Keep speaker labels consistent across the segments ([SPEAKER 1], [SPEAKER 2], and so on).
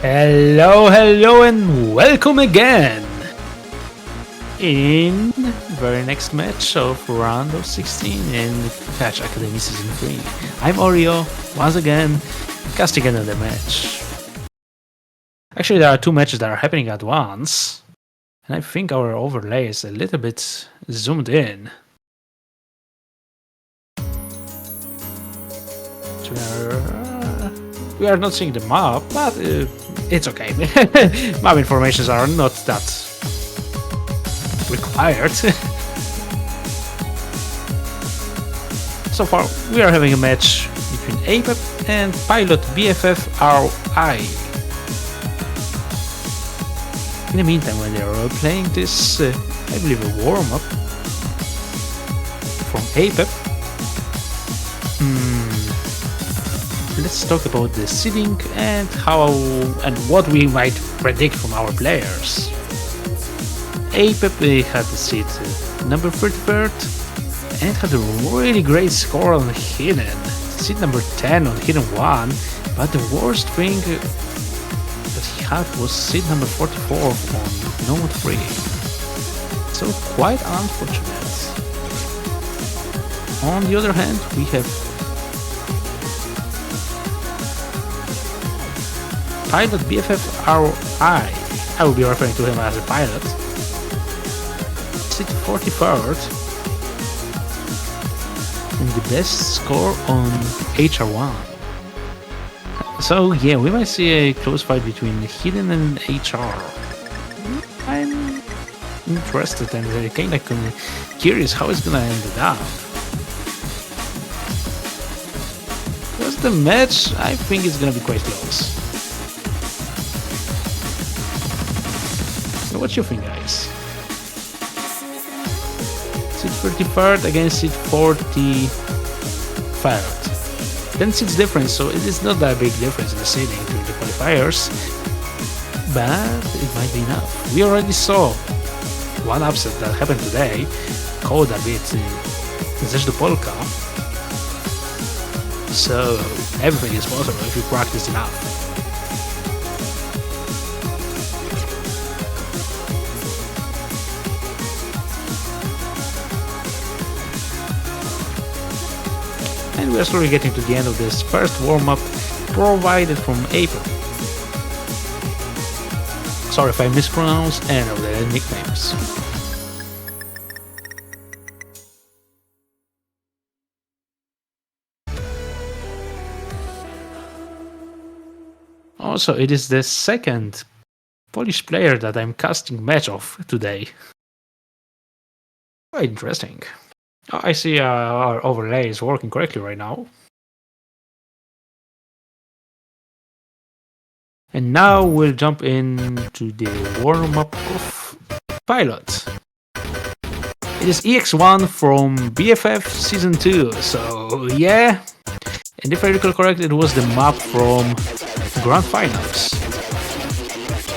[SPEAKER 1] Hello, and welcome again! In the very next match of round of 16 in Patch Academy Season 3. I'm Oreo, once again, casting another match. Actually, there are two matches that are happening at once, and I think our overlay is a little bit zoomed in. We are not seeing the map, but it's okay. Map informations are not that required. So far, we are having a match between APEP and Pilot BFF-RI. In the meantime, when they are playing this, I believe a warm-up from APEP, let's talk about the seeding and how and what we might predict from our players. APEP had the seed number 33rd and had a really great score on Hidden. Seed number 10 on Hidden 1, but the worst thing that he had was seed number 44 on Node 3. So quite unfortunate. On the other hand, we have Pilot BFF-RI. I will be referring to him as a pilot. Seed 43rd. And the best score on HR1. So yeah, we might see a close fight between Hidden and HR. I'm interested and kind of curious how it's gonna end up. Because the match, I think it's gonna be quite close. What you think, guys? Seed 33rd against seed 43rd. 10 seeds difference, so it is not that big difference in the seeding during the qualifiers, but it might be enough. We already saw one upset that happened today. Coda beat ZeshDoPotolka. So everything is possible if you practice enough. And we are slowly getting to the end of this first warm-up provided from APEP. Sorry if I mispronounce any of the nicknames. Also, it is the second Polish player that I'm casting match of today. Quite interesting. Oh, I see our overlay is working correctly right now. And now we'll jump into the warm-up of Pilot. It is EX1 from BFF Season 2, so yeah. And if I recall correctly, it was the map from Grand Finals.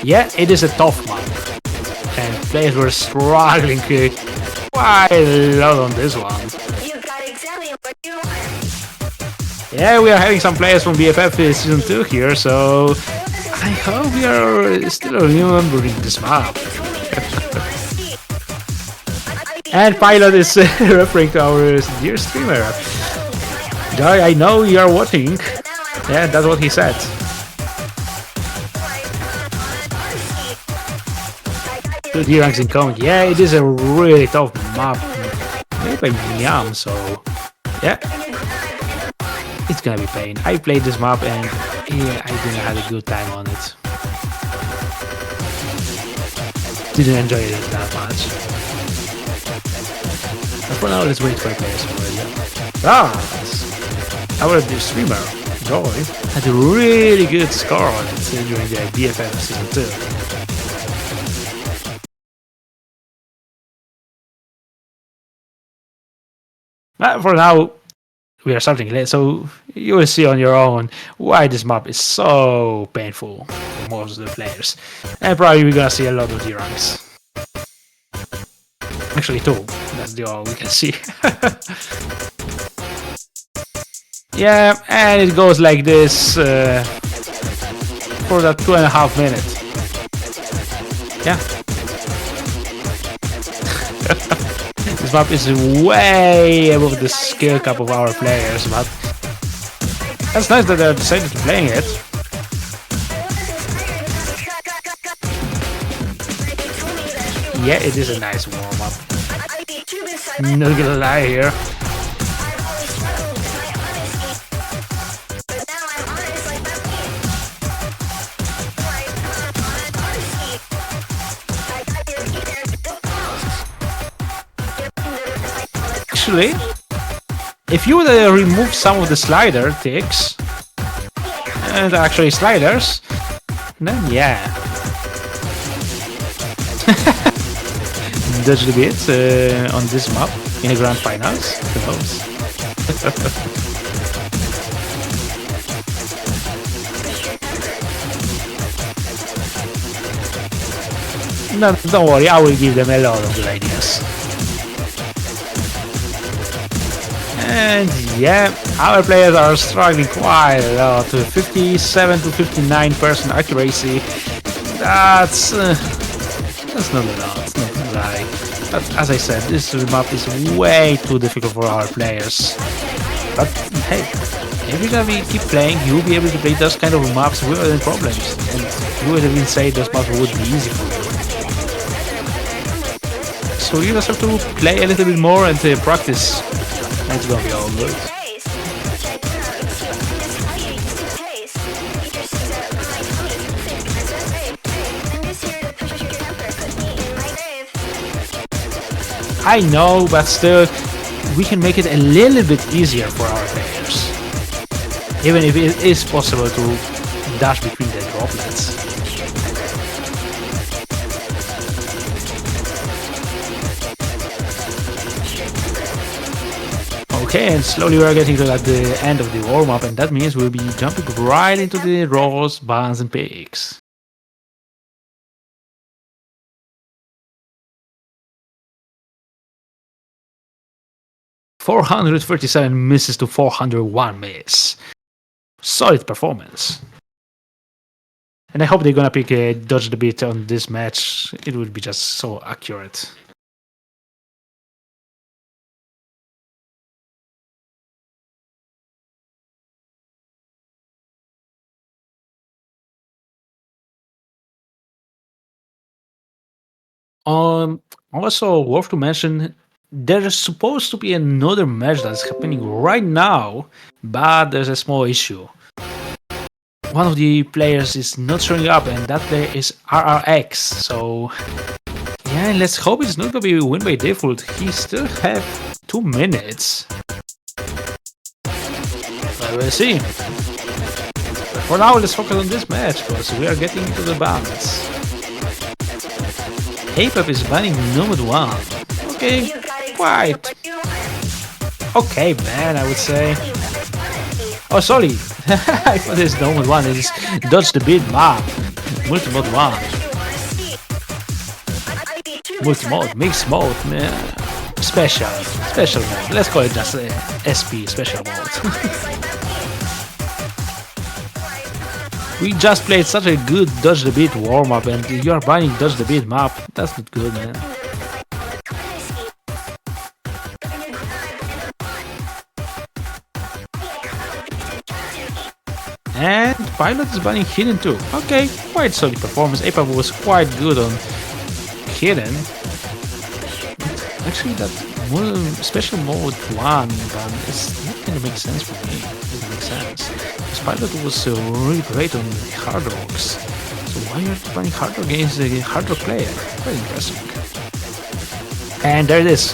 [SPEAKER 1] Yeah, it is a tough map. And players were struggling quite a lot on this one.
[SPEAKER 2] You got exactly what you want.
[SPEAKER 1] Yeah, we are having some players from BFF Season 2 here, so I hope you are still remembering this map. And Pilot is referring to our dear streamer. Joy, I know you are watching. Yeah, that's what he said. 2 D-ranks incoming. Yeah, it is a really tough map. Made by Miam, so yeah. It's gonna be pain. I played this map and yeah, I didn't have a good time on it. Didn't enjoy it that much. But for now, let's wait for players already. Our dear streamer, Joy, had a really good score on it during the BFF Season 2. For now, we are starting late, so you will see on your own why this map is so painful for most of the players. And probably we're gonna see a lot of D-ranks. Actually 2, that's the all we can see. Yeah, and it goes like this for that 2.5 minutes. Yeah. This map is way above the skill cap of our players, but that's nice that they decided to playing it. Yeah, it is a nice warm-up. Not gonna lie here. Actually, if you would remove some of the slider ticks, and actually sliders, then yeah. Dodge the bit on this map in the grand finals, who knows? No, don't worry, I will give them a lot of good ideas. And yeah, our players are struggling quite a lot. 57 to 59% accuracy. That's not a lot. Not gonna lie. But as I said, this map is way too difficult for our players. But hey, if you're gonna keep playing, you'll be able to play those kind of maps without any problems. And you would even say those maps would be easy for you. So you just have to play a little bit more and practice. It's gonna be all good. I know, but still, we can make it a little bit easier for our players. Even if it is possible to dash between the droplets. Okay, and slowly we're getting to the end of the warm-up, and that means we'll be jumping right into the rolls, buns, and picks. .437 misses to 401 miss. Solid performance. And I hope they're gonna pick a dodge the beat on this match. It would be just so accurate. Also worth to mention, there is supposed to be another match that's happening right now, but there's a small issue. One of the players is not showing up, and that player is RRX. So yeah, let's hope it's not gonna be win by default. He still have 2 minutes. But we'll see. But for now, let's focus on this match because we are getting into the balance. APEP is banning Nomad 1. Okay, quite okay, man, I would say. Oh, sorry. I thought this Nomad 1 is dodge the beat map. Multi-mode 1. Multi-mode, mixed mode, man. Special mode. Let's call it just SP, special mode. We just played such a good dodge the beat warm-up and you are banning dodge the beat map. That's not good, man. And Pilot is banning Hidden too. Okay, quite solid performance. APAP was quite good on Hidden. Actually, that special mode 1 ban is not gonna make sense for me. It doesn't make sense. This Pilot was really great on Hard Rocks. So why are you banning Hard Rock against a Hard Rock player? Quite interesting. And there it is.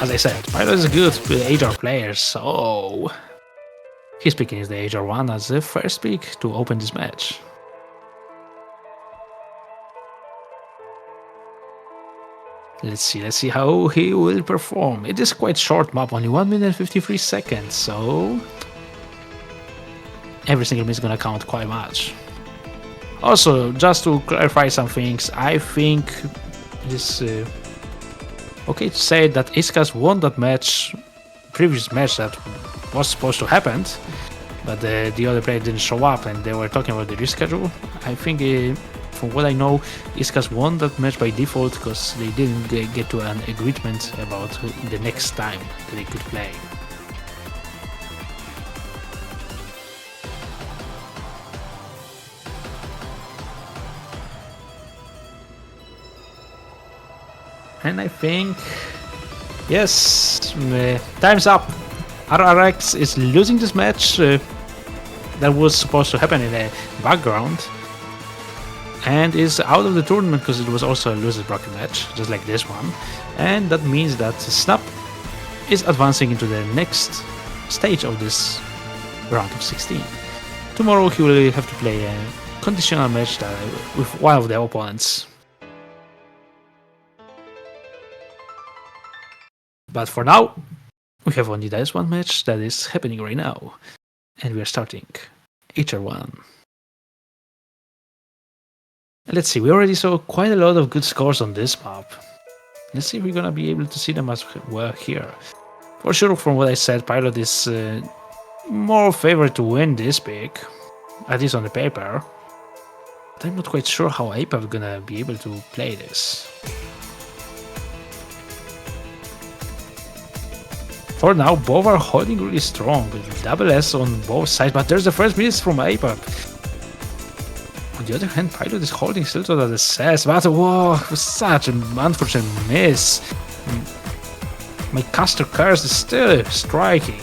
[SPEAKER 1] As I said, Pilot is a good HR player, so he's picking the HR 1 as the first pick to open this match. Let's see how he will perform. It is quite short map, only 1 minute 53 seconds, so every single miss is gonna count quite much. Also, just to clarify some things, I think it's okay to say that Iskas won that match, previous match that was supposed to happen, but the other player didn't show up and they were talking about the reschedule. I think, from what I know, Iskas won that match by default because they didn't get to an agreement about the next time that they could play. And I think, yes, time's up. RRX is losing this match. That was supposed to happen in the background, and is out of the tournament because it was also a losers bracket match, just like this one. And that means that Snap is advancing into the next stage of this round of 16. Tomorrow he will have to play a conditional match with one of the opponents. But for now, we have only this one match that is happening right now. And we are starting HR1. Let's see, we already saw quite a lot of good scores on this map. Let's see if we're gonna be able to see them as well here. For sure, from what I said, Pilot is more favored to win this pick, at least on the paper. But I'm not quite sure how APAP is gonna be able to play this. For now, both are holding really strong, with double S on both sides, but there's the first miss from APAP. On the other hand, Pilot is holding still to that SS, but whoa, such an unfortunate miss. My caster curse is still striking.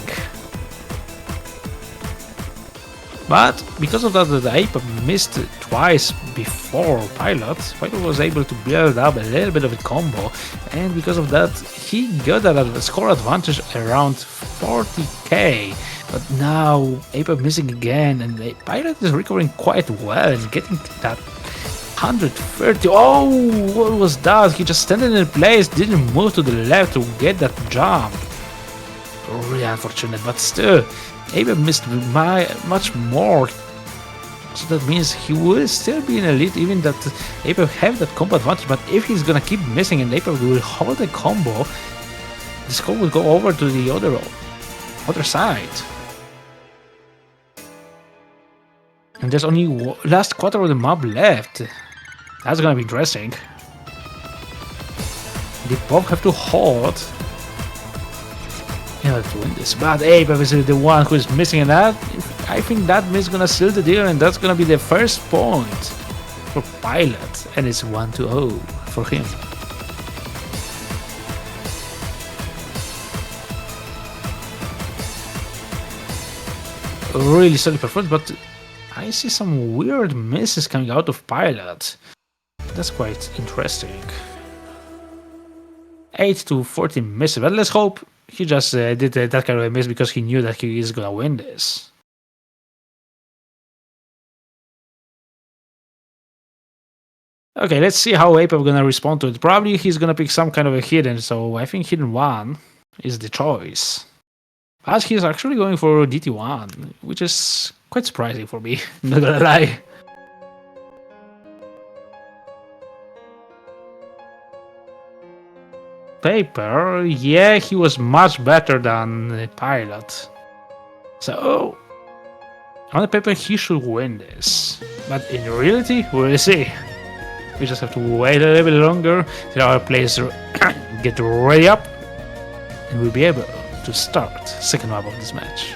[SPEAKER 1] But because of that, the APAP missed twice before Pilot was able to build up a little bit of a combo, and because of that, he got a score advantage around 40k. But now APAP missing again, and the Pilot is recovering quite well and getting that 130. Oh, what was that? He just standing in place, didn't move to the left to get that jump. Really unfortunate, but still, APAP missed much more. So that means he will still be in elite, even that APAP have that combo advantage. But if he's gonna keep missing and APAP will hold the combo, the score will go over to the other side. And there's only last quarter of the map left. That's gonna be interesting. They both have to hold in order to win this. But APAP is the one who is missing, and that I think that miss is gonna seal the deal, and that's gonna be the first point for Pilot, and it's 1-0 for him. Really solid performance, but I see some weird misses coming out of Pilot. That's quite interesting. 8 to 14 misses, but let's hope he just did that kind of a miss because he knew that he is gonna win this. Okay, let's see how APAP gonna respond to it. Probably he's gonna pick some kind of a hidden, so I think hidden 1 is the choice. But he's actually going for DT1, which is quite surprising for me, not gonna lie. Paper, yeah, he was much better than the Pilot. So, on the paper, he should win this. But in reality, we'll see. We just have to wait a little bit longer till our players get ready up, and we'll be able to start second map of this match.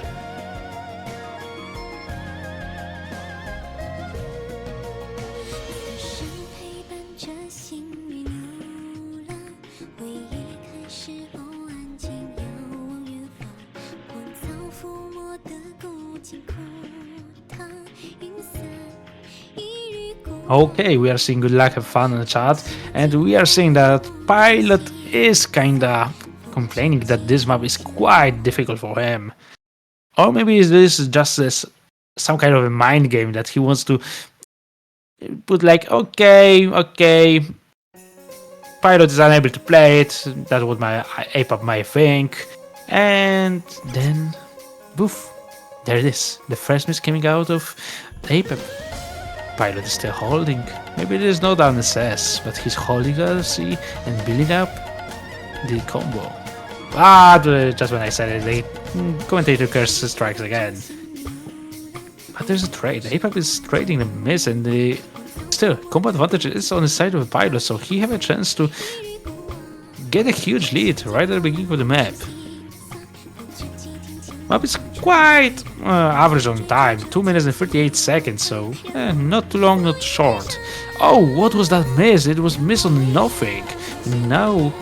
[SPEAKER 1] Okay, we are seeing good luck, have fun in the chat, and we are seeing that Pilot is kinda complaining that this map is quite difficult for him. Or maybe this is just some kind of a mind game that he wants to put like, okay, Pilot is unable to play it, that's what my APAP might think, and then, boof, there it is, the first miss coming out of APAP. Pilot is still holding. Maybe there's no down SS, but he's holding LC and building up the combo. Ah, just when I said it, the commentator curse strikes again. But there's a trade. APAP is trading the miss, and the still combo advantage is on the side of the pilot, so he have a chance to get a huge lead right at the beginning of the map. Map is quite average on time, 2 minutes and 38 seconds, so not too long, not too short. Oh, what was that miss? It was miss on nothing. Now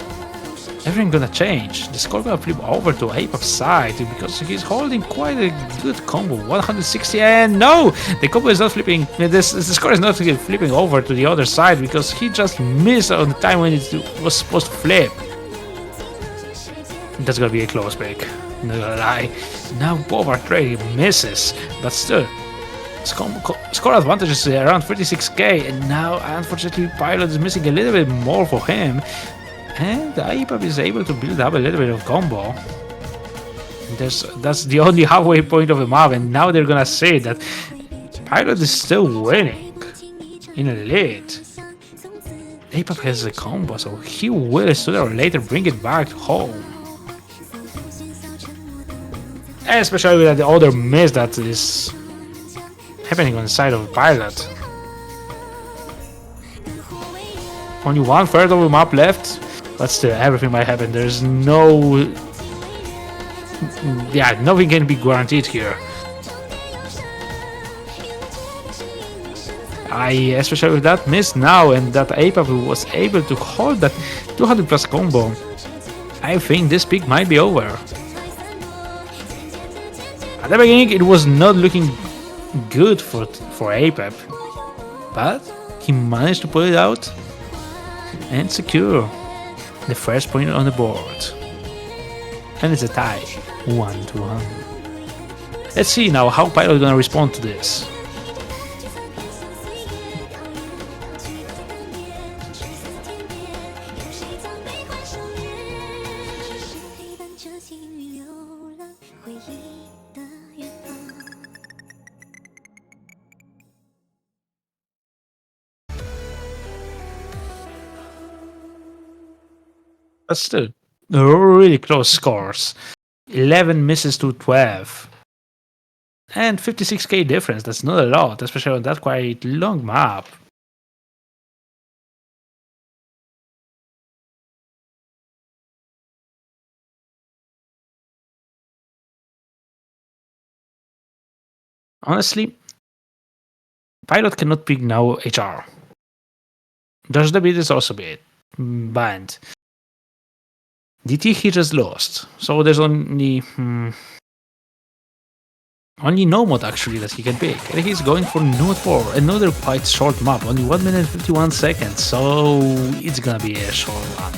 [SPEAKER 1] everything gonna change. The score gonna flip over to APAP's side because he's holding quite a good combo. 160, and no! The combo is not flipping. The score is not flipping over to the other side because he just missed on the time when it was supposed to flip. That's gonna be a close pick. Not gonna lie. Now both are trading misses, but still. Score advantage is around 36k, and now unfortunately Pilot is missing a little bit more for him. And APAP is able to build up a little bit of combo. That's the only halfway point of the map, and now they're gonna say that Pilot is still winning in a lead. APAP has a combo, so he will sooner or later bring it back home. Especially with the other miss that is happening on the side of the Pilot. Only 1/3 of the map left. But still, everything might happen. There's no... yeah, nothing can be guaranteed here. Especially with that miss now, and that APAP was able to hold that 200 plus combo, I think this peak might be over. At the beginning, it was not looking good for APAP, but he managed to pull it out and secure the first point on the board. And it's a tie, 1-1. Let's see now how Pilot is gonna respond to this. But still, really close scores. 11 misses to 12. And 56k difference, that's not a lot, especially on that quite long map. Honestly, Pilot cannot pick now HR. ZeshDoPotolka is also banned. DT he just lost, so there's only no mod actually that he can pick, and he's going for Node 4, another quite short map, only 1 minute and 51 seconds, so it's gonna be a short one.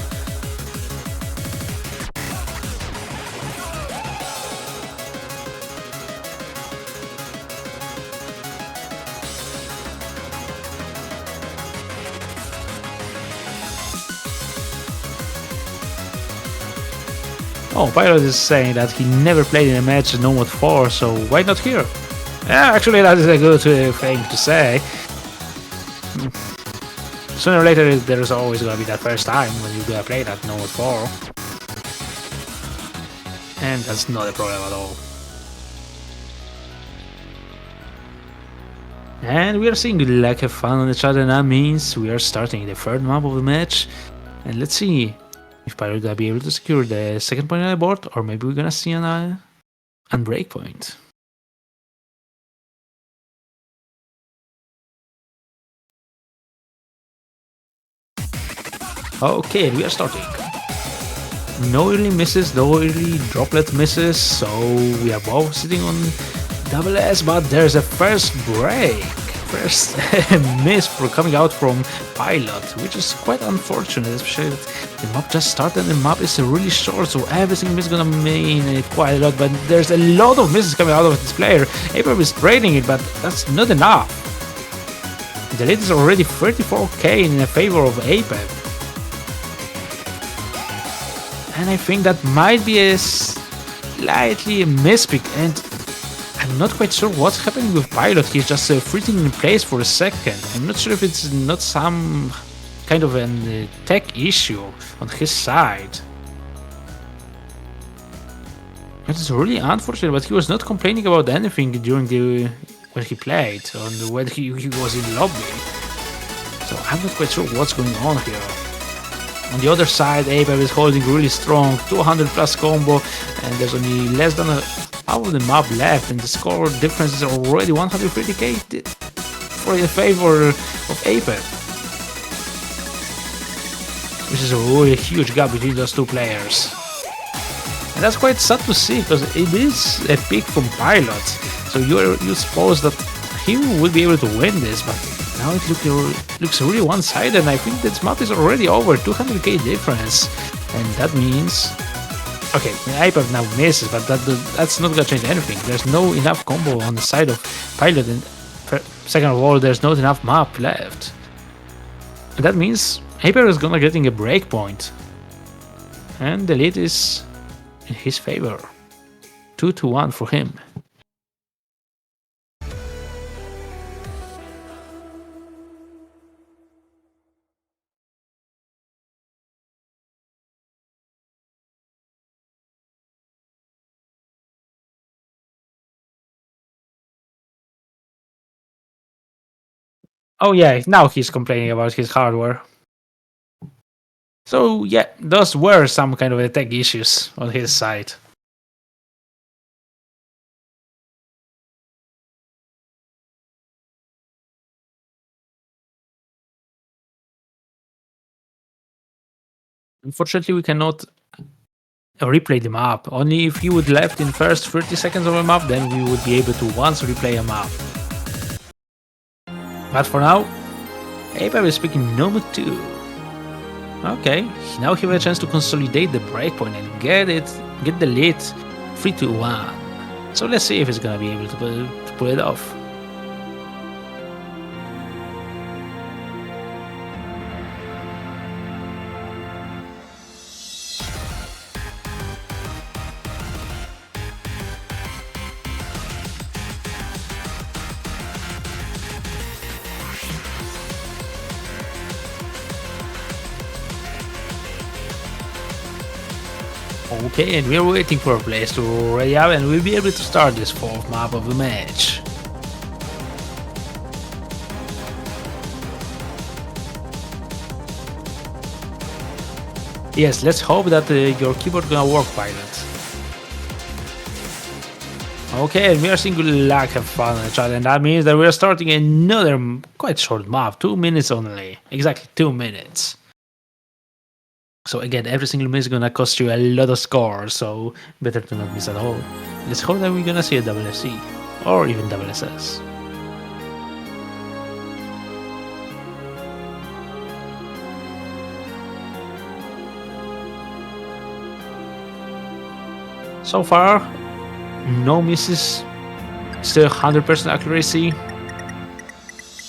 [SPEAKER 1] Oh, Pilot is saying that he never played in a match no mod 4, so why not here? Yeah, actually that is a good thing to say. Sooner or later there's always gonna be that first time when you're gonna play that no mod 4. And that's not a problem at all. And we are seeing lack of fun on the chat, and that means we are starting the third map of the match. And let's see if Pilot gonna be able to secure the second point on the board, or maybe we're gonna see an break point. Okay, we are starting. No early misses, no early droplet misses, so we are both sitting on double S, but there's a first break. First miss for coming out from Pilot, which is quite unfortunate, especially that the map just started and the map is really short, so everything is gonna mean quite a lot, but there's a lot of misses coming out of this player. APAP is trading it, but that's not enough. The lead is already 34k in favor of APAP. And I think that might be a slightly mispick, and I'm not quite sure what's happening with Pilot. He's just freezing in place for a second. I'm not sure if it's not some kind of a tech issue on his side. It is really unfortunate, but he was not complaining about anything during the when he played, and when he was in lobby. So I'm not quite sure what's going on here. On the other side, Apex is holding really strong, 200 plus combo, and there's only less than half of the map left, and the score difference is already 130k for in favor of Apex. Which is a really huge gap between those two players. And that's quite sad to see, because it is a pick from Pilot. So you suppose that he will be able to win this, but now it looks really one-sided, and I think this map is already over, 200k difference. And that means... Okay, Apex now misses, but that's not gonna change anything. There's no enough combo on the side of Pilot, and second of all, there's not enough map left. And that means Apex is gonna getting a breakpoint. And the lead is in his favor. 2-1 for him. Oh yeah, now he's complaining about his hardware. So yeah, those were some kind of tech issues on his side. Unfortunately, we cannot replay the map. Only if you would left in first 30 seconds of a map, then we would be able to once replay a map. But for now, Apex is picking number 2. Okay, now he has a chance to consolidate the breakpoint and get the lead 3-1. So let's see if he's gonna be able to pull it off. Okay, and we're waiting for a place to ready up, and we'll be able to start this 4th map of the match. Yes, let's hope that your keyboard gonna work, Pilot. Okay, and we are seeing luck have fun in the chat, and that means that we are starting another quite short map, 2 minutes only. Exactly 2 minutes. So again, every single miss is gonna cost you a lot of score, so better to not miss at all. Let's hope that we're gonna see a double FC, or even double SS. So far, no misses, still 100% accuracy,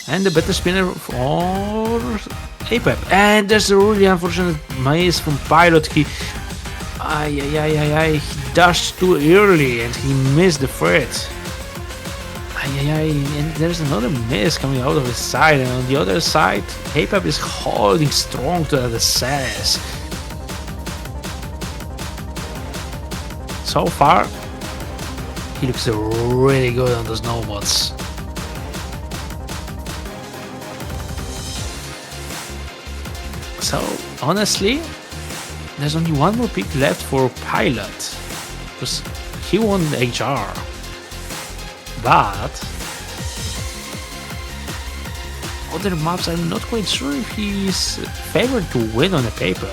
[SPEAKER 1] and the better spinner for Apex. And there's a really unfortunate miss from Pilot. He dashed too early and he missed the threat. And there's another miss coming out of his side, and on the other side, Apex is holding strong to the SS. So far, he looks really good on those snowboards. So, honestly, there's only one more pick left for Pilot, because he won HR. But other maps, I'm not quite sure if he's favored to win on the paper.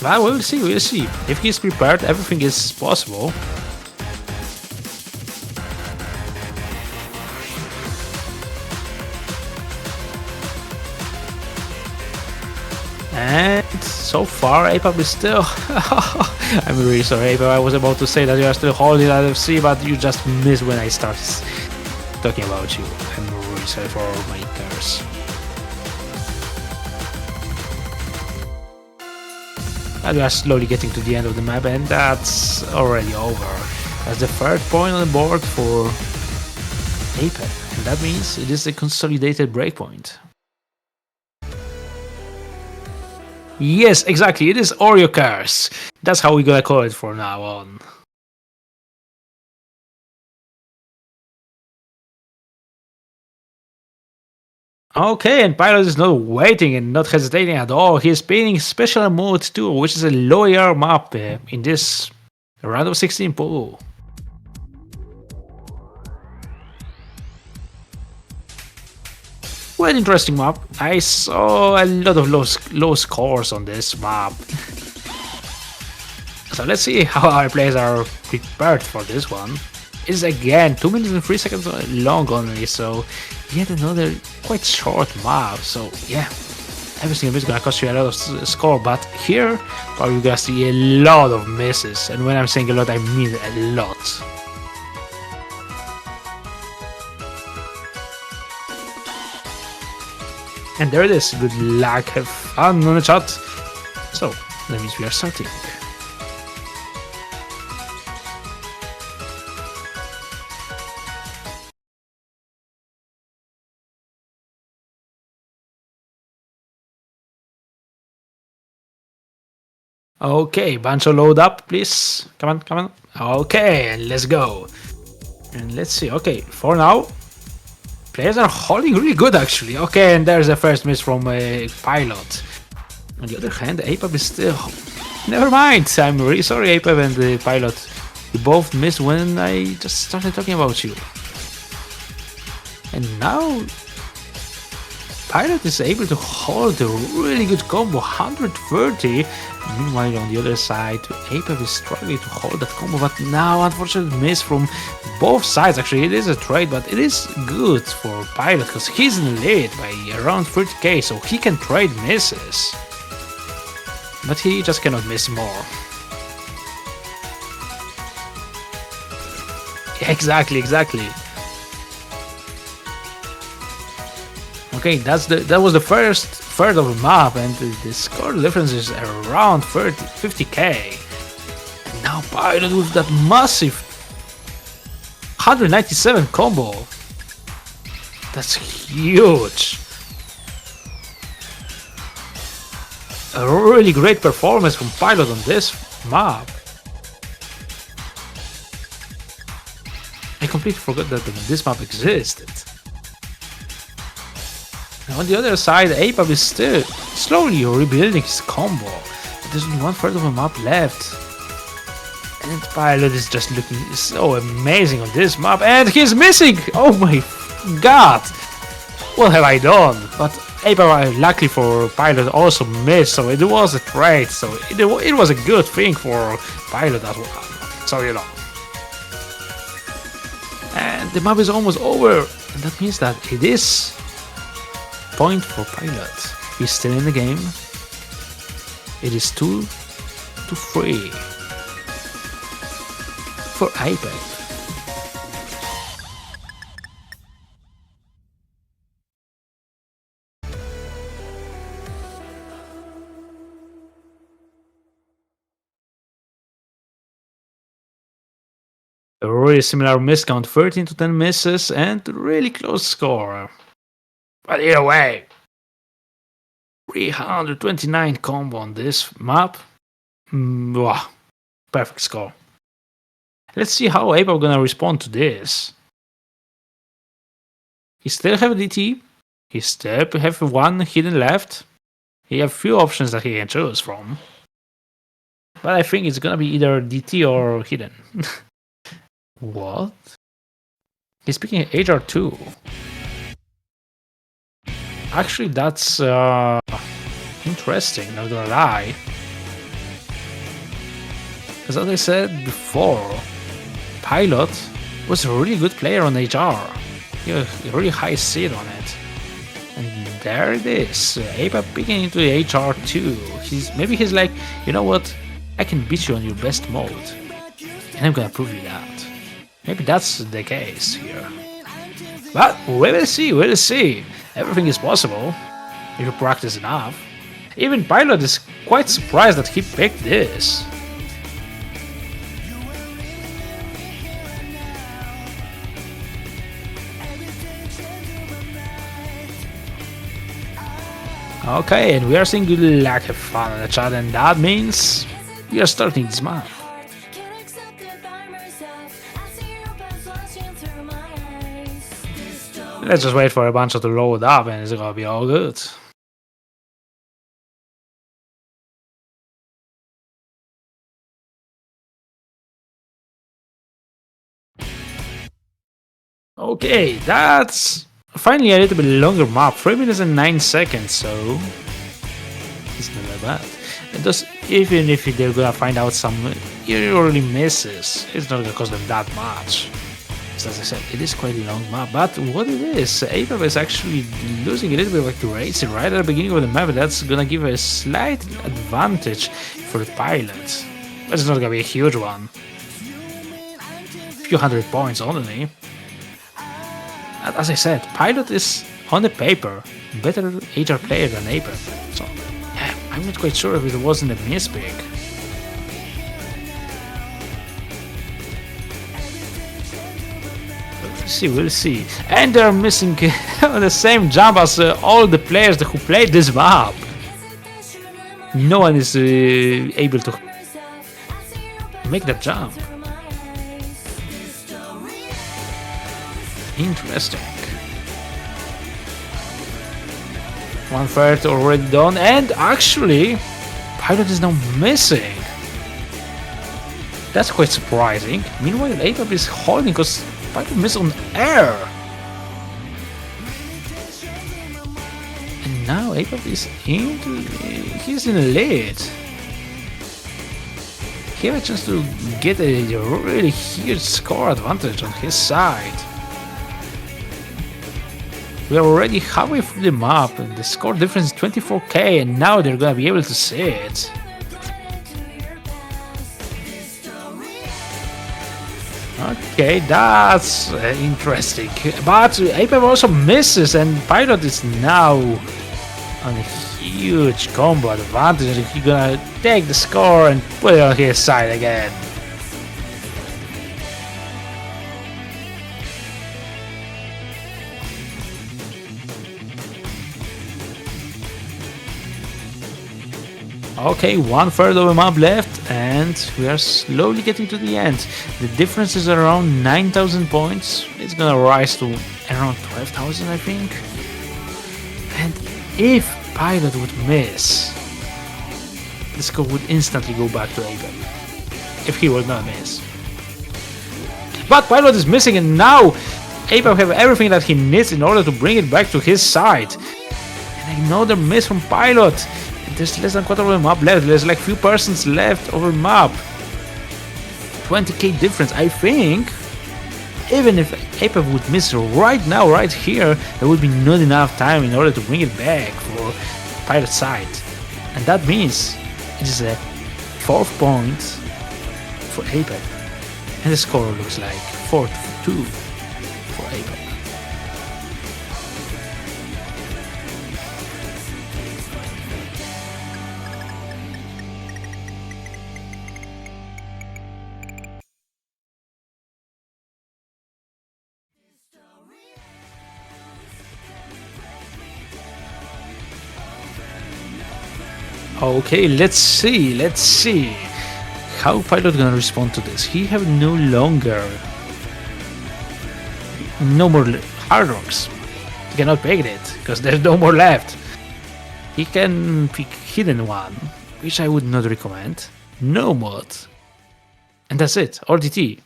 [SPEAKER 1] But we'll see. If he's prepared, everything is possible. And so far, Apex is still... I'm really sorry, Apex. I was about to say that you are still holding LFC, but you just missed when I started talking about you. I'm really sorry for all my errors. And we are slowly getting to the end of the map, and that's already over. That's the 3rd point on the board for Apex, and that means it is a consolidated breakpoint. Yes, exactly. It is Oreo Cars. That's how we gonna call it from now on. Okay, and Pilot is not waiting and not hesitating at all. He is playing special mode 2, which is a lower map in this round of 16 pool. Quite interesting map. I saw a lot of low scores on this map. So let's see how our players are prepared for this one. It's again 2 minutes and 3 seconds long only, so yet another quite short map. So yeah, every single miss is gonna cost you a lot of score, but here probably gonna see a lot of misses. And when I'm saying a lot, I mean a lot. And there it is. Good luck, have fun on the chat. So that means we are starting. Okay, Bancho, load up, please. Come on, come on. Okay, and let's go. And let's see. Okay, for now, players are holding really good actually. Okay, and there's the first miss from a Pilot. On the other hand, APAP is still. Never mind. I'm really sorry, APAP and the Pilot. You both missed when I just started talking about you. And now, Pilot is able to hold a really good combo, 130. Meanwhile, on the other side, APAP is struggling to hold that combo, but now, unfortunately, miss from both sides. Actually, it is a trade, but it is good for Pilot because he's in the lead by around 30k, so he can trade misses. But he just cannot miss more. Exactly, exactly. Okay, that was the first third of the map, and the score difference is around 50k. And now Pilot with that massive 197 combo. That's huge. A really great performance from Pilot on this map. I completely forgot that this map existed. On the other side, APAP is still slowly rebuilding his combo. There's only 1/3 of a map left. And Pilot is just looking so amazing on this map. And he's missing! Oh my god! What have I done? But APAP, luckily for Pilot, also missed. So it was a trade. So it was a good thing for Pilot as well. So you know. And the map is almost over. And that means that it is point for Pilot. He's still in the game. It is 2-3 for APAP. A really similar miss count, 13 to 10 misses, and really close score. But either way, 329 combo on this map. Wow, perfect score. Let's see how APAP gonna respond to this. He still have a DT. He still have one hidden left. He have few options that he can choose from. But I think it's gonna be either DT or hidden. What? He's picking HR2. Actually, that's interesting, not gonna lie. Because as I said before, Pilot was a really good player on HR. He had a really high seed on it. And there it is, APAP picking into the HR2. Maybe he's like, you know what, I can beat you on your best mode. And I'm gonna prove you that. Maybe that's the case here. But we will see, we will see. Everything is possible if you practice enough. Even Pilot is quite surprised that he picked this. Okay, and we are seeing good luck, have fun in the chat, and that means we are starting this map. Let's just wait for a bunch of to load up and it's gonna be all good. Okay, that's finally a little bit longer map, 3 minutes and 9 seconds, so it's not that bad. And thus, even if they're gonna find out some early misses, it's not gonna cost them that much. So as I said, it is quite a long map, but what it is, APAP is actually losing a little bit of accuracy right at the beginning of the map. That's gonna give a slight advantage for the pilot, but it's not gonna be a huge one. A few hundred points only. And as I said, pilot is on the paper better HR player than APAP. So yeah, I'm not quite sure if it wasn't a mispick. We'll see. And they're missing the same jump as all the players who played this map. No one is able to make that jump. Interesting. 1/3 already done, and actually, pilot is now missing. That's quite surprising. Meanwhile, APAP is holding because pilot missed on air. And now APAP is he's in the lead. He has a chance to get a really huge score advantage on his side. We are already halfway through the map, and the score difference is 24k, and now they're gonna be able to see it. Okay, that's interesting. But APAP also misses, and pilot is now on a huge combo advantage. He's gonna take the score and put it on his side again. Okay, 1/3 of the map left, and we are slowly getting to the end. The difference is around 9,000 points. It's gonna rise to around 12,000, I think. And if pilot would miss, the score would instantly go back to APAP. If he would not miss. But pilot is missing, and now APAP have everything that he needs in order to bring it back to his side. And another miss from pilot. There's less than quarter of the map left. There's like few persons left over map. 20k difference. I think even if APAP would miss right now, right here, there would be not enough time in order to bring it back for pilot side. And that means it is a 4th point for APAP. And the score looks like 4-2 for APAP. Okay, let's see how pilot gonna respond to this. He have no more hard rocks. He cannot pick it because there's no more left. He can pick hidden one, which I would not recommend. No mod, and that's it. RDT.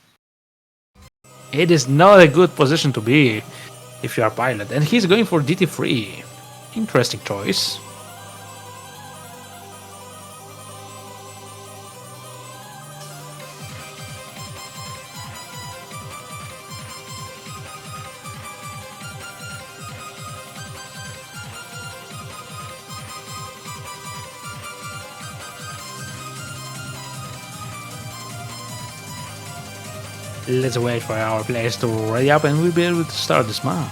[SPEAKER 1] It is not a good position to be if you are pilot, and he's going for DT3. Interesting choice. Let's wait for our players to ready up and we'll be able to start this map.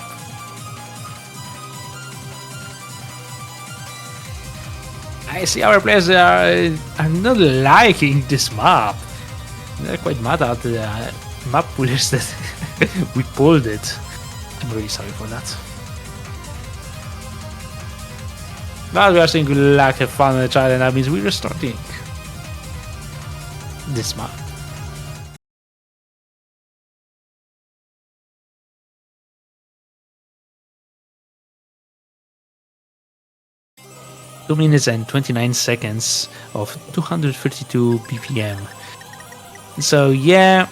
[SPEAKER 1] I see our players are not liking this map. They're quite mad at the map pullers that we pulled it. I'm really sorry for that. But we are saying good luck, have fun with the child, and that means we're restarting this map. Two minutes and 29 seconds of 232 BPM. So yeah,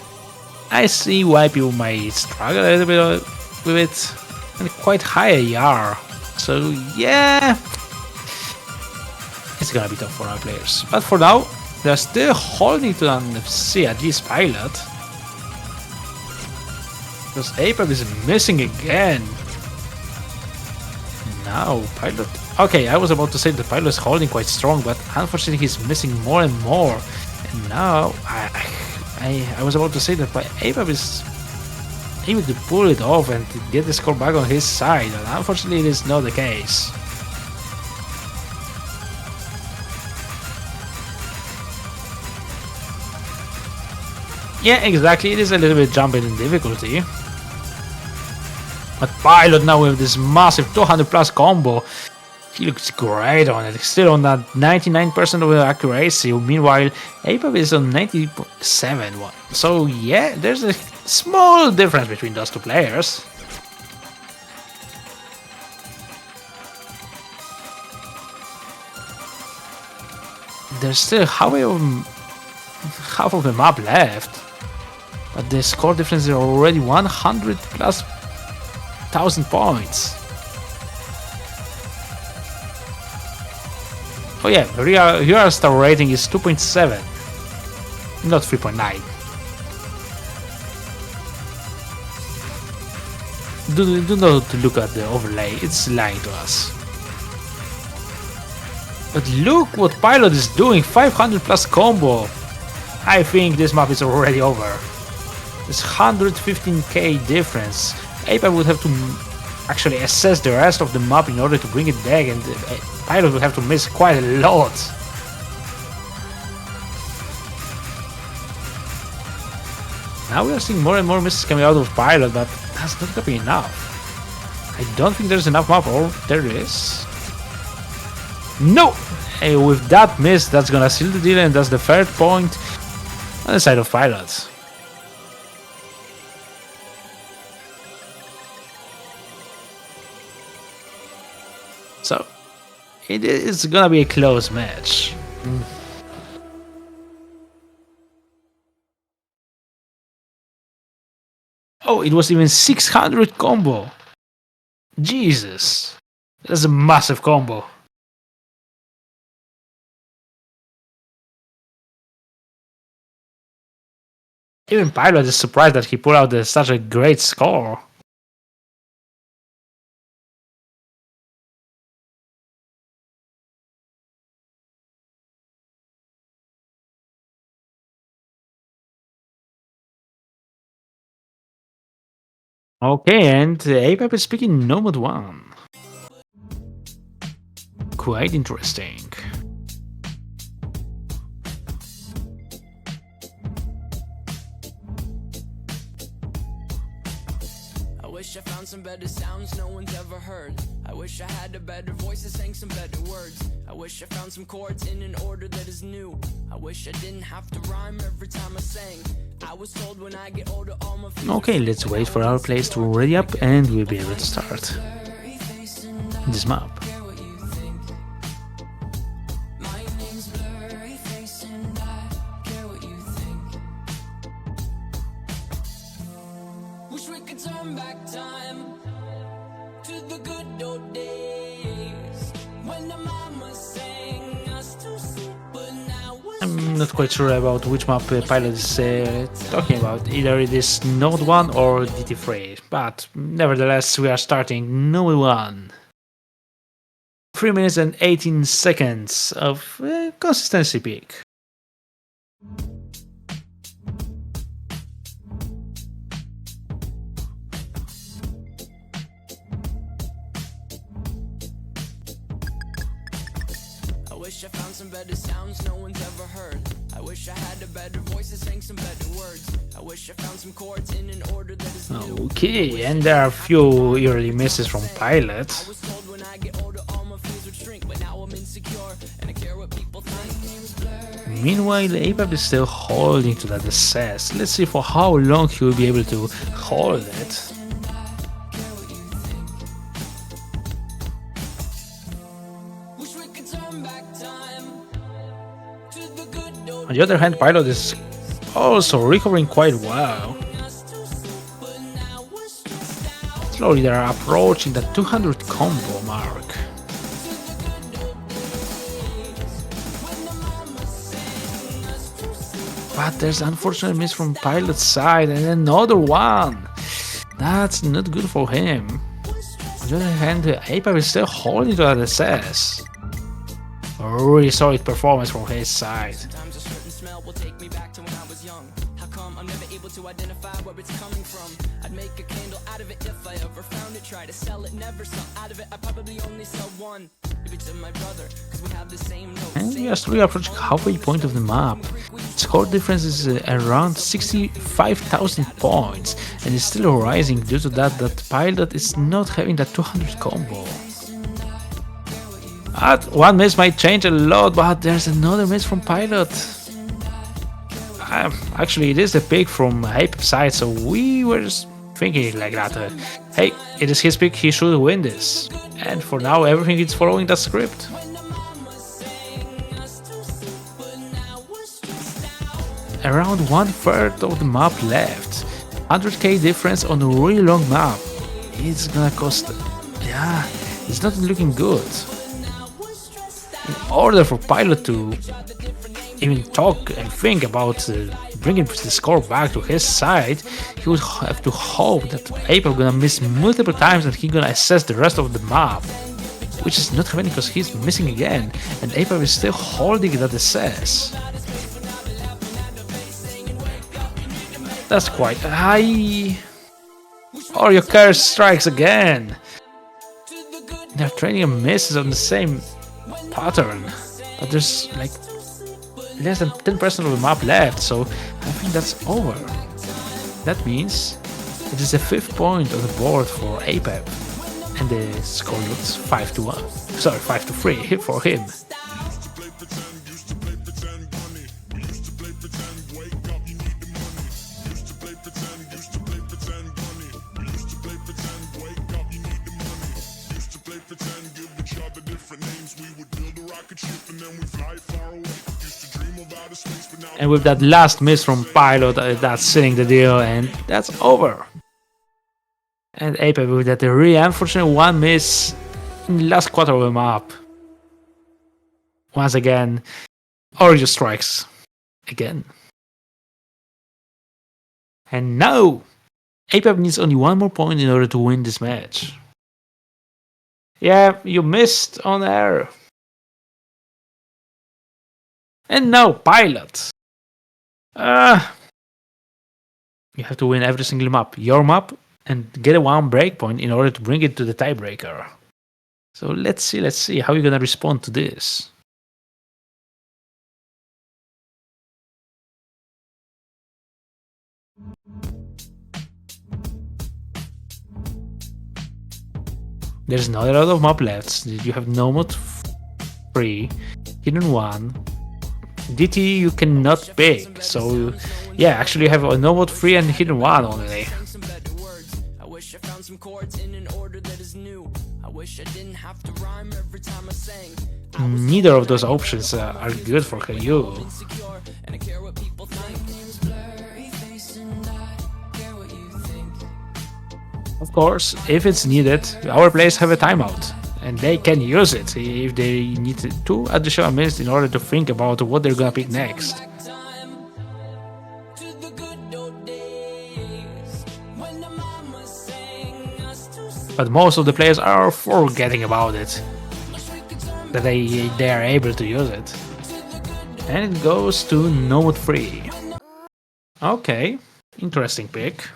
[SPEAKER 1] I see why people might struggle a little bit with it, and quite high AR. So yeah, it's gonna be tough for our players. But for now, they're still holding to an FC, at least pilot. Because APAP is missing again. Now, pilot. Okay, I was about to say the pilot is holding quite strong, but unfortunately he's missing more and more. And now, I was about to say that APAP is able to pull it off and to get the score back on his side, and unfortunately it is not the case. Yeah, exactly, it is a little bit jumping in difficulty. But Pilot now with this massive 200 plus combo, he looks great on it, still on that 99% of accuracy, meanwhile APAP is on 97 one. So yeah, there's a small difference between those two players. There's still half of the map left, but the score difference is already 100 plus 1,000 points. Oh yeah, your star rating is 2.7, not 3.9. Do not look at the overlay, it's lying to us. But look what Pilot is doing, 500 plus combo. I think this map is already over. It's 115k difference. APAP would have to actually assess the rest of the map in order to bring it back, and Pilot would have to miss quite a lot. Now we are seeing more and more misses coming out of Pilot, but that's not gonna be enough. I don't think there's enough map, or there is. No! Hey, with that miss, that's gonna seal the deal, and that's the third point on the side of Pilot. So, it is gonna be a close match. Oh, it was even 600 combo. Jesus. That's a massive combo. Even Pilot is surprised that he pulled out such a great score. Okay, and APAP is speaking no mode 1. Quite interesting.
[SPEAKER 3] I wish I found some better sounds no one's ever heard. I wish I had a better voice that sang some better words. I wish I found some chords in an order that is new. I wish I didn't have to rhyme every time I sang. I was told when I get older all my
[SPEAKER 1] Okay, let's wait for our players to ready up and we'll be able to start this map.
[SPEAKER 3] Wish we could turn back time to the good old days when the mama sang us to sleep, but now
[SPEAKER 1] I'm not quite sure about which map Pilot is talking about. Either it is Node 1 or DT3, but nevertheless we are starting Node 1. 3 minutes and 18 seconds of consistency peak.
[SPEAKER 3] I wish I found some better sounds no one's ever heard. I wish I had a better voice that sang some better words. I wish I found some chords in an order that is new.
[SPEAKER 1] Okay, and there are a few early misses from Pilot.
[SPEAKER 3] I was told when I get older all my fears would shrink, but now I'm insecure, and I care what people think.
[SPEAKER 1] Meanwhile, APAP is still holding to that assess. Let's see for how long he will be able to hold it.
[SPEAKER 3] Wish we could turn back time to the good old
[SPEAKER 1] On the other hand, Pilot is also recovering quite well.
[SPEAKER 3] but now we're stressed out.
[SPEAKER 1] Slowly they are approaching the 200 combo mark. But there's an unfortunate miss from Pilot's side and another one. That's not good for him. On the other hand, APAP is still holding to that SS. A really solid performance from his side.
[SPEAKER 3] Sometimes a certain smell will take me back to when I was young. How come I'm never able to identify where it's coming from? I'd make a candle out of it if I ever found it. Try to sell it, never sell out of it. I probably only sell one. Give it to my brother, cause we have the same note.
[SPEAKER 1] And we are slowly approaching halfway point of the map. Score difference is around 65,000 points and is still rising due to that Pilot is not having that 200 combo. One miss might change a lot, but there's another miss from Pilot. Actually, it is a pick from APAP side, so we were just thinking like that. Hey, it is his pick, he should win this. And for now, everything is following the script. Around 1/3 of the map left. 100k difference on a really long map. It's gonna cost... yeah, it's not looking good. In order for Pilot to even talk and think about bringing the score back to his side, he would have to hope that APAP gonna miss multiple times and he's gonna assess the rest of the map. Which is not happening because he's missing again, and APAP is still holding that assess. That's quite high. Oh, your curse strikes again. They're trading misses on the same pattern, but there's like less than 10% of the map left, so I think that's over. That means it is the 5th point on the board for APAP, and the score looks 5-1. Sorry, 5-3 for him. And with that last miss from Pilot, that's sealing the deal, and that's over. And APAP with that really unfortunate one miss in the last quarter of the map. Once again, Origin strikes again. And now, APAP needs only one more point in order to win this match. Yeah, you missed on air. And now, Pilot. You have to win every single map, your map, and get a 1 breakpoint in order to bring it to the tiebreaker. So let's see how you're gonna respond to this. There's not a lot of map left. You have no mod 3, hidden 1. DT you cannot pick, so yeah, actually you have a no mod 3 and hidden 1 only.
[SPEAKER 3] I wish I found some chords in an order that is new. I wish I didn't have to rhyme every time I sang.
[SPEAKER 1] Neither of those options are good for you.
[SPEAKER 3] Insecure, and I care what people think.
[SPEAKER 1] Of course, if it's needed, our players have a timeout, and they can use it if they need 2 additional minutes in order to think about what they're gonna pick next. But most of the players are forgetting about it, that they are able to use it. And it goes to no mod 3. Okay, interesting pick.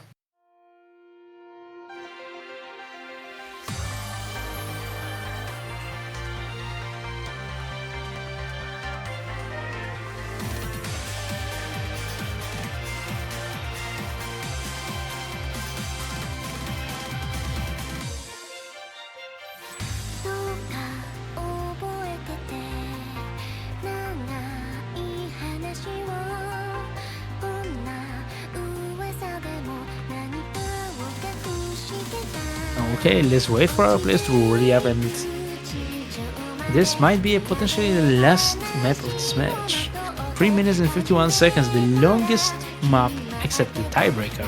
[SPEAKER 1] Okay, let's wait for our players to really up, and this might be a potentially the last map of this match. 3 minutes and 51 seconds, the longest map except the tiebreaker.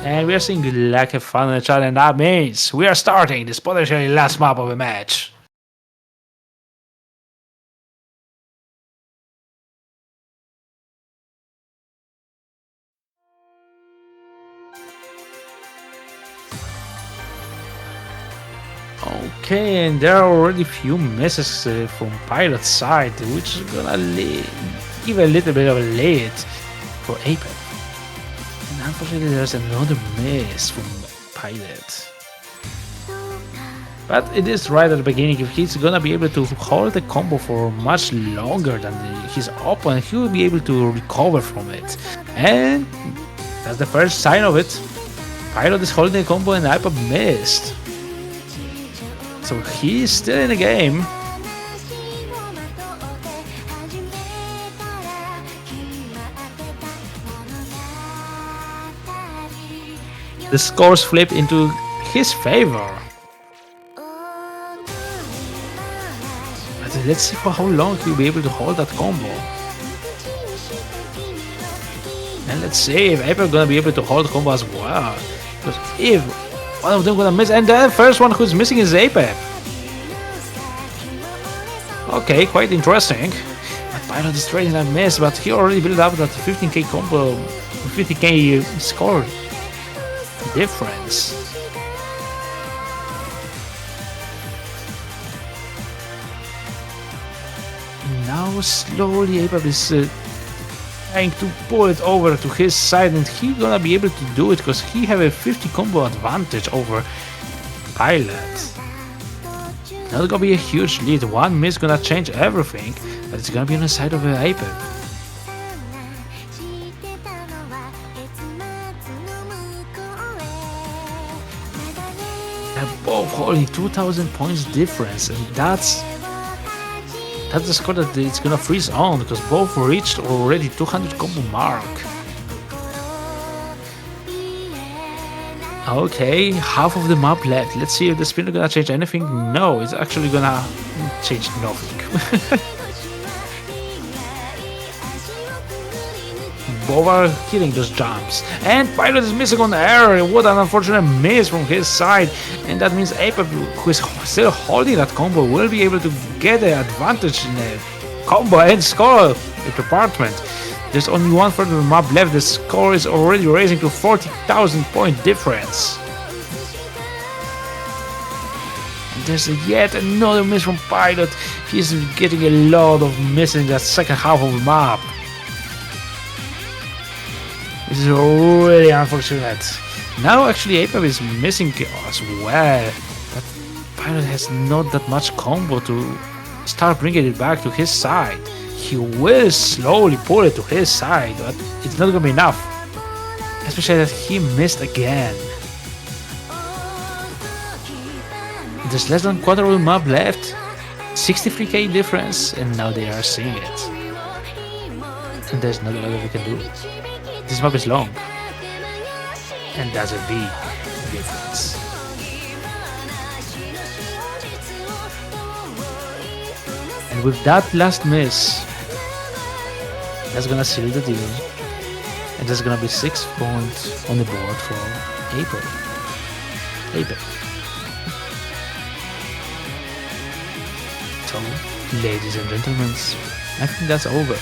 [SPEAKER 1] And we are seeing good luck, have fun in the chat, and that means we are starting this potentially last map of a match. Okay, and there are already few misses from Pilot's side, which is gonna give a little bit of a lead for Apex. And unfortunately, there's another miss from Pilot. But it is right at the beginning. If he's gonna be able to hold the combo for much longer than his opponent, he will be able to recover from it. And that's the first sign of it. Pilot is holding the combo and Ipa missed. So he's still in the game. The scores flip into his favor. But let's see for how long he'll be able to hold that combo. And let's see if Apex gonna be able to hold the combo as well. Because if one of them gonna miss, and the first one who's missing is Apex. Okay, quite interesting. But Pilot is trading that miss, but he already built up that 15k combo, 50k score difference. Now slowly Apex is trying to pull it over to his side, and he's gonna be able to do it because he have a 50 combo advantage over Pilot. Not gonna be a huge lead. One miss gonna change everything, but it's gonna be on the side of Apex. They're both holding 2000 points difference, and that's the score that it's gonna freeze on, because both reached already 200 combo mark. Okay, half of the map left. Let's see if the spinner gonna change anything. No, it's actually gonna change nothing. Both are hitting those jumps, and Pilot is missing on air. What an unfortunate miss from his side, and that means Apex, who is still holding that combo, will be able to get the advantage in the combo and score department. There's only 1/3 of the map left. The score is already raising to 40,000 point difference. And there's yet another miss from Pilot. He's getting a lot of misses in that second half of the map. This is really unfortunate. Now actually Apex is missing as well, but Pilot has not that much combo to start bringing it back to his side. He will slowly pull it to his side, but it's not gonna be enough. Especially that he missed again. There's less than quarter of the map left. 63k difference, and now they are seeing it. And there's not a lot we can do. This map is long, and that's a big difference. And with that last miss, that's gonna seal the deal, and there's gonna be 6 points on the board for Apex. So, ladies and gentlemen, I think that's over.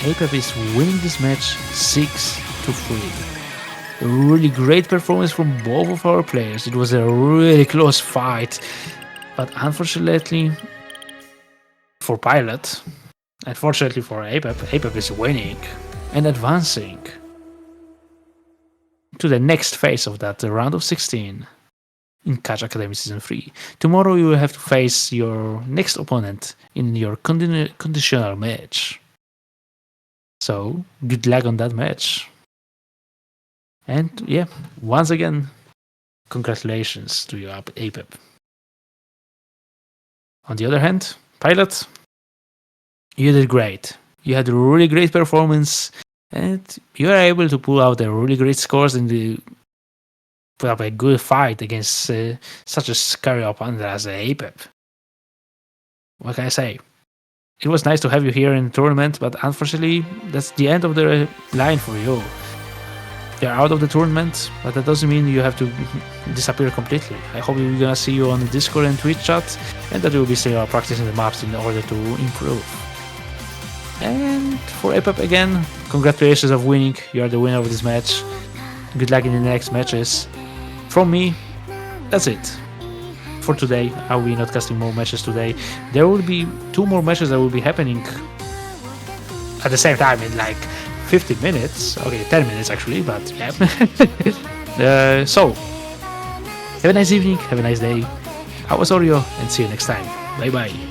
[SPEAKER 1] Apex is winning this match 6-3. A really great performance from both of our players. It was a really close fight, but unfortunately for Pilot, unfortunately for Apex is winning and advancing to the next phase of that round of 16 in Catch Academy Season 3. Tomorrow you will have to face your next opponent in your conditional match. So, good luck on that match. And yeah, once again, congratulations to you, Apex. On the other hand, Pilot, you did great. You had a really great performance. and you are able to pull out a really great scores and put up a good fight against such a scary opponent as APEP. What can I say? It was nice to have you here in the tournament, but unfortunately, that's the end of the line for you. You're out of the tournament, but that doesn't mean you have to disappear completely. I hope we're gonna see you on the Discord and Twitch chat, and that you'll be still practicing the maps in order to improve. And for APEP again, congratulations of winning. You are the winner of this match. Good luck in the next matches. From me, that's it. For today, I will be not casting more matches today. There will be 2 more matches that will be happening at the same time in like 15 minutes. Okay, 10 minutes actually, but yeah. So, have a nice evening, have a nice day. I was Oreo, and see you next time. Bye bye.